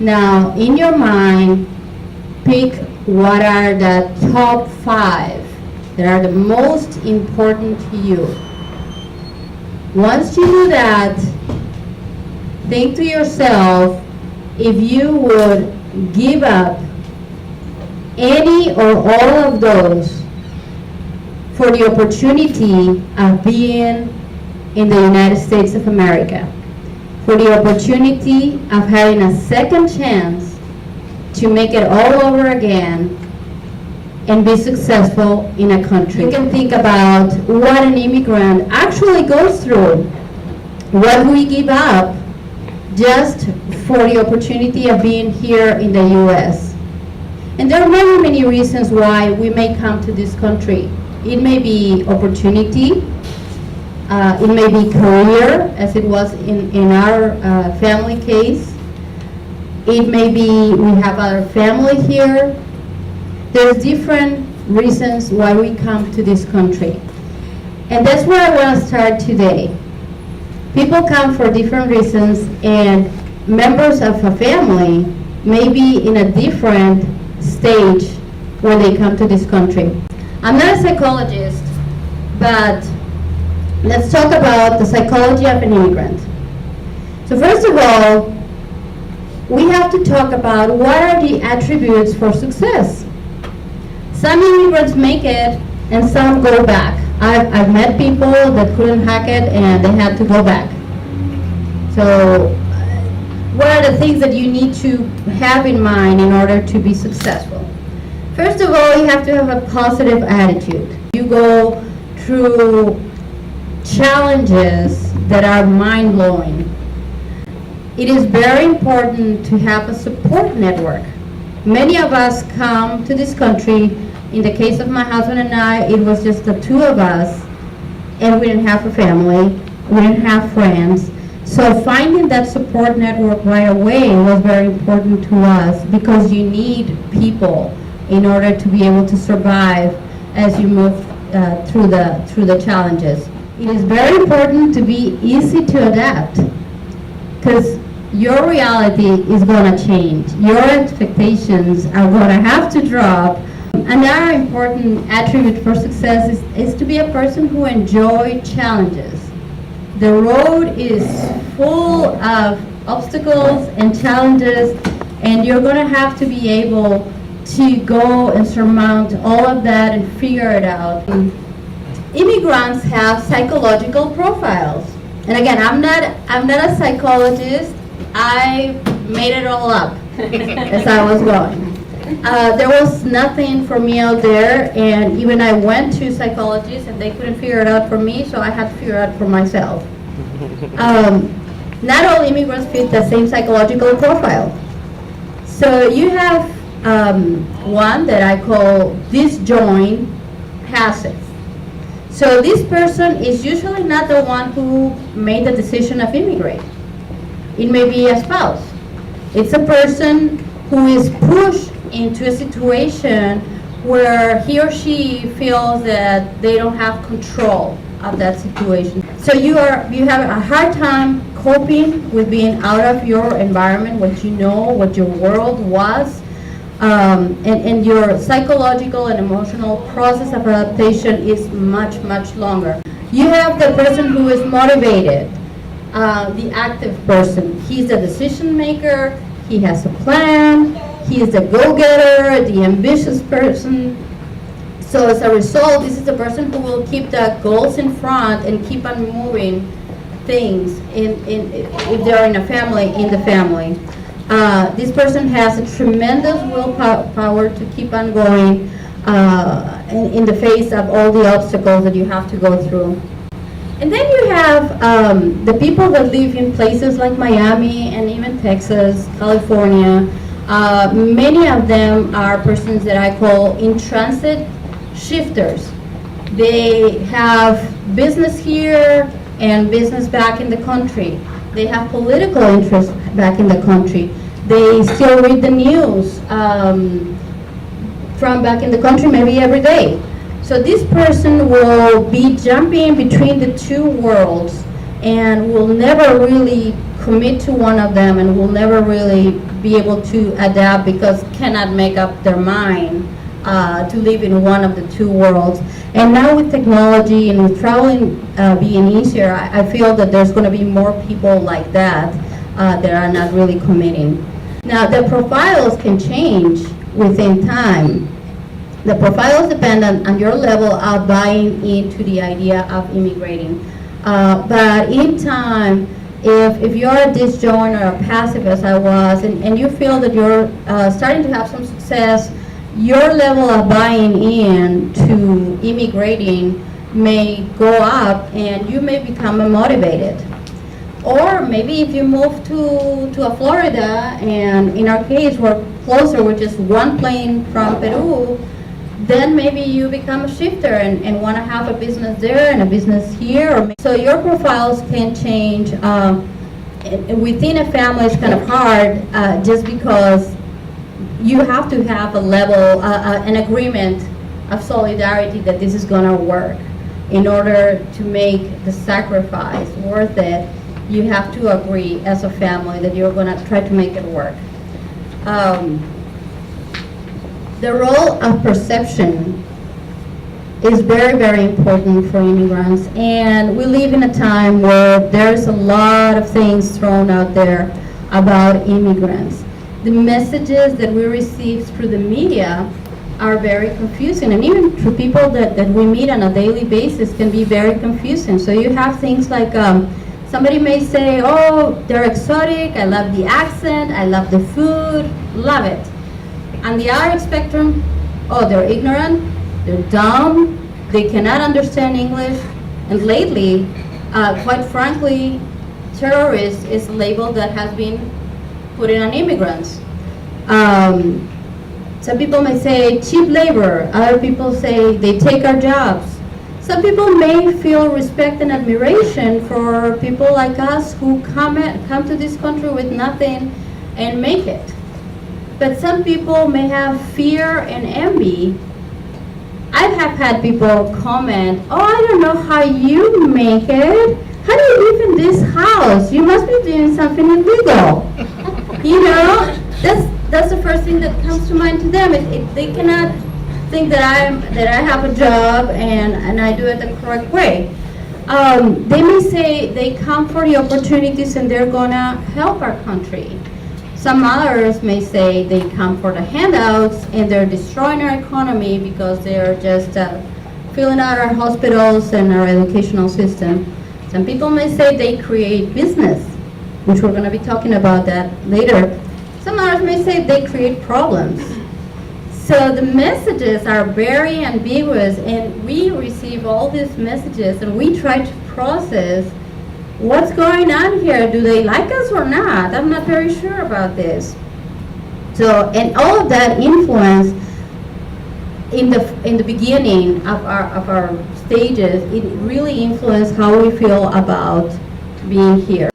Now, in your mind, pick what are the top 5 that are the most important to you. Once you do that, think to yourself if you would give up any or all of those for the opportunity of being in the United States of America, for the opportunity of having a second chance to make it all over again and be successful in a country. You can think about what an immigrant actually goes through, what we give up just for the opportunity of being here in the U.S. And there are many, many reasons why we may come to this country. It may be opportunity, it may be career, as it was in our family case. It may be we have our family here. There's different reasons why we come to this country. And that's where I want to start today. People come for different reasons, and members of a family may be in a different stage when they come to this country. I'm not a psychologist, but let's talk about the psychology of an immigrant. So first of all, we have to talk about what are the attributes for success. Some immigrants make it and some go back. I've met people that couldn't hack it and they had to go back. So what are the things that you need to have in mind in order to be successful? First of all, you have to have a positive attitude. You go through challenges that are mind-blowing. It is very important to have a support network. Many of us come to this country. In the case of my husband and I, it was just the two of us, and we didn't have a family, we didn't have friends. So finding that support network right away was very important to us, because you need people in order to be able to survive as you move through the challenges. It is very important to be easy to adapt, because your reality is going to change. Your expectations are going to have to drop. Another important attribute for success is to be a person who enjoys challenges. The road is full of obstacles and challenges, and you're going to have to be able to go and surmount all of that and figure it out. Immigrants have psychological profiles. And again, I'm not a psychologist. I made it all up as I was going. There was nothing for me out there, and even I went to psychologists and they couldn't figure it out for me, so I had to figure it out for myself. Not all immigrants fit the same psychological profile. So you have one that I call disjoint passive. So this person is usually not the one who made the decision of immigrate. It may be a spouse. It's a person who is pushed into a situation where he or she feels that they don't have control of that situation. So you have a hard time coping with being out of your environment, what you know, what your world was, and your psychological and emotional process of adaptation is much, much longer. You have the person who is motivated, the active person. He's the decision maker, he has a plan, he is the go-getter, the ambitious person. So as a result, this is the person who will keep the goals in front and keep on moving things if they're in a family, in the family. This person has a tremendous willpower to keep on going in the face of all the obstacles that you have to go through. And then you have the people that live in places like Miami and even Texas, California. Many of them are persons that I call in-transit shifters. They have business here and business back in the country. They have political interest back in the country. They still read the news from back in the country maybe every day. So this person will be jumping between the two worlds and will never really commit to one of them and will never really be able to adapt because cannot make up their mind to live in one of the two worlds. And now with technology and with traveling being easier, I feel that there's going to be more people like that that are not really committing. Now, the profiles can change within time. The profiles depend on your level of buying into the idea of immigrating. But in time, if you're a disjoint or a passive as I was, and you feel that you're starting to have some success, your level of buying in to immigrating may go up and you may become motivated. Or maybe if you move to Florida, and in our case we're closer with just one plane from Peru, then maybe you become a shifter and want to have a business there and a business here. So your profiles can change. Within a family it's kind of hard just because you have to have a level, an agreement of solidarity that this is going to work. In order to make the sacrifice worth it, you have to agree as a family that you're going to try to make it work. The role of perception is very, very important for immigrants, and we live in a time where there's a lot of things thrown out there about immigrants. The messages that we receive through the media are very confusing, and even through people that we meet on a daily basis can be very confusing. So you have things like somebody may say, oh, they're exotic, I love the accent, I love the food, love it. On the other spectrum, oh, they're ignorant, they're dumb, they cannot understand English, and lately, quite frankly, terrorist is a label that has been put in on immigrants. Some people may say cheap labor, other people say they take our jobs. Some people may feel respect and admiration for people like us who come to this country with nothing and make it. But some people may have fear and envy. I have had people comment, oh, I don't know how you make it. How do you live in this house? You must be doing something illegal. You know, that's the first thing that comes to mind to them. They cannot think that I have a job and I do it the correct way. They may say they come for the opportunities and they're gonna help our country. Some others may say they come for the handouts and they're destroying our economy because they're just filling out our hospitals and our educational system. Some people may say they create business, which we're going to be talking about that later. Some others may say they create problems. So the messages are very ambiguous, and we receive all these messages and we try to process what's going on here. Do they like us or not? I'm not very sure about this. So, and all of that influence in the beginning of our stages, it really influenced how we feel about being here.